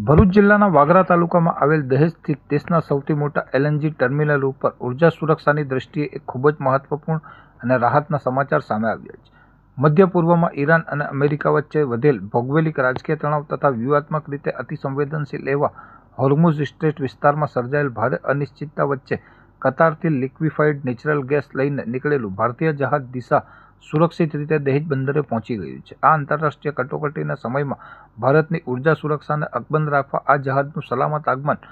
ભરૂચ જિલ્લાના વાગરા તાલુકામાં આવેલ દહેજ સ્થિત દેશના સૌથી મોટા એલએનજી ટર્મિનલ ઉપર ઉર્જા સુરક્ષાની દ્રષ્ટિએ એક ખૂબ જ મહત્વપૂર્ણ અને રાહતના સમાચાર સામે આવ્યા છે. મધ્ય પૂર્વમાં ઈરાન અને અમેરિકા વચ્ચે વધેલ ભૌગોલિક રાજકીય તણાવ તથા વ્યૂહાત્મક રીતે અતિસંવેદનશીલ એવા હોર્મુઝ સ્ટ્રેટ વિસ્તારમાં સર્જાયેલ ભારે અનિશ્ચિતતા વચ્ચે કતારથી લિક્વિફાઈડ નેચરલ ગેસ લઈને નીકળેલું ભારતીય જહાજ દિશા સુરક્ષિત રીતે દહેજ બંદરે પહોંચી ગયું છે. આ આંતરરાષ્ટ્રીય કટોકટીના સમયમાં ભારતની ઉર્જા સુરક્ષાને અકબંધ રાખવા આ જહાજનું સલામત આગમન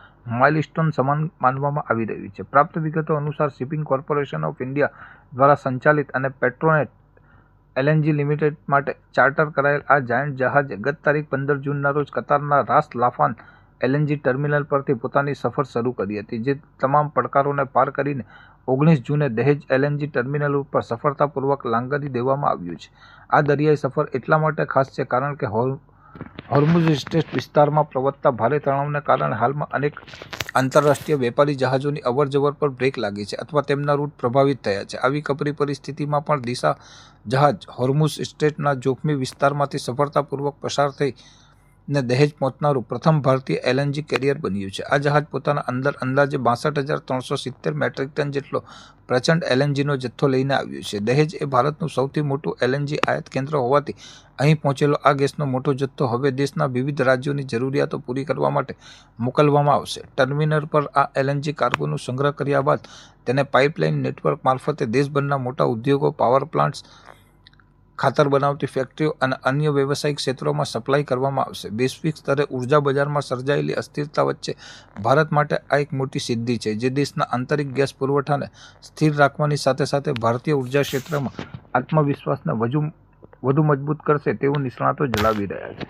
માઇલસ્ટોન સમાન માનવામાં આવી રહ્યું છે. પ્રાપ્ત વિગતો અનુસાર શિપિંગ કોર્પોરેશન ઓફ ઇન્ડિયા દ્વારા સંચાલિત અને પેટ્રોનેટ એલએનજી લિમિટેડ માટે ચાર્ટર કરાયેલ આ જાયન્ટ જહાજે ગત તારીખ 15 જૂનના રોજ કતારના રાસ લાફાન એલએનજી ટર્મિનલ પરથી પોતાની સફર શરૂ કરી હતી, જે તમામ પડકારોને પાર કરીને 19 જૂને દહેજ એલએનજી ટર્મિનલ ઉપર સફળતાપૂર્વક લાંગરી દેવામાં આવ્યું છે. આ દરિયાઈ સફર એટલા માટે ખાસ છે કારણ કે હોર્મુઝ સ્ટ્રેટ વિસ્તારમાં પ્રવર્તતા ભારે તણાવને કારણે હાલમાં અનેક આંતરરાષ્ટ્રીય વેપારી જહાજોની અવરજવર પર બ્રેક લાગી છે અથવા તેમના રૂટ પ્રભાવિત થયા છે. આવી કપરી પરિસ્થિતિમાં પણ દિશા જહાજ હોર્મુઝ સ્ટ્રેટના જોખમી વિસ્તારમાંથી સફળતાપૂર્વક પસાર થઈને દહેજ પહોંચનારું પ્રથમ ભારતીય એલએનજી કેરિયર બન્યું છે. આ જહાજ પોતાના અંદર અંદાજે 62,370 મેટ્રિક ટન જેટલો પ્રચંડ એલએનજીનો જથ્થો લઈને આવ્યું છે. દહેજ એ ભારતનું સૌથી મોટું એલએનજી આયાત કેન્દ્ર હોવાથી અહીં પહોંચેલો આ ગેસનો મોટો જથ્થો હવે દેશના વિવિધ રાજ્યોની જરૂરિયાતો પૂરી કરવા માટે મોકલવામાં આવશે. ટર્મિનલ પર આ એલએનજી કાર્ગોનો સંગ્રહ કર્યા બાદ તેને પાઇપલાઇન નેટવર્ક મારફતે દેશભરના મોટા ઉદ્યોગો, પાવર પ્લાન્ટ્સ, ખાતર બનાવતી ફેક્ટરીઓ અને અન્ય વ્યવસાયિક ક્ષેત્રોમાં સપ્લાય કરવામાં આવશે. વૈશ્વિક સ્તરે ઉર્જા બજારમાં સર્જાયેલી અસ્થિરતા વચ્ચે ભારત માટે આ એક મોટી સિદ્ધિ છે, જે દેશના આંતરિક ગેસ પુરવઠાને સ્થિર રાખવાની સાથે સાથે ભારતીય ઉર્જા ક્ષેત્રમાં આત્મવિશ્વાસને વધુ મજબૂત કરશે તેવું નિષ્ણાતો જણાવી રહ્યા છે.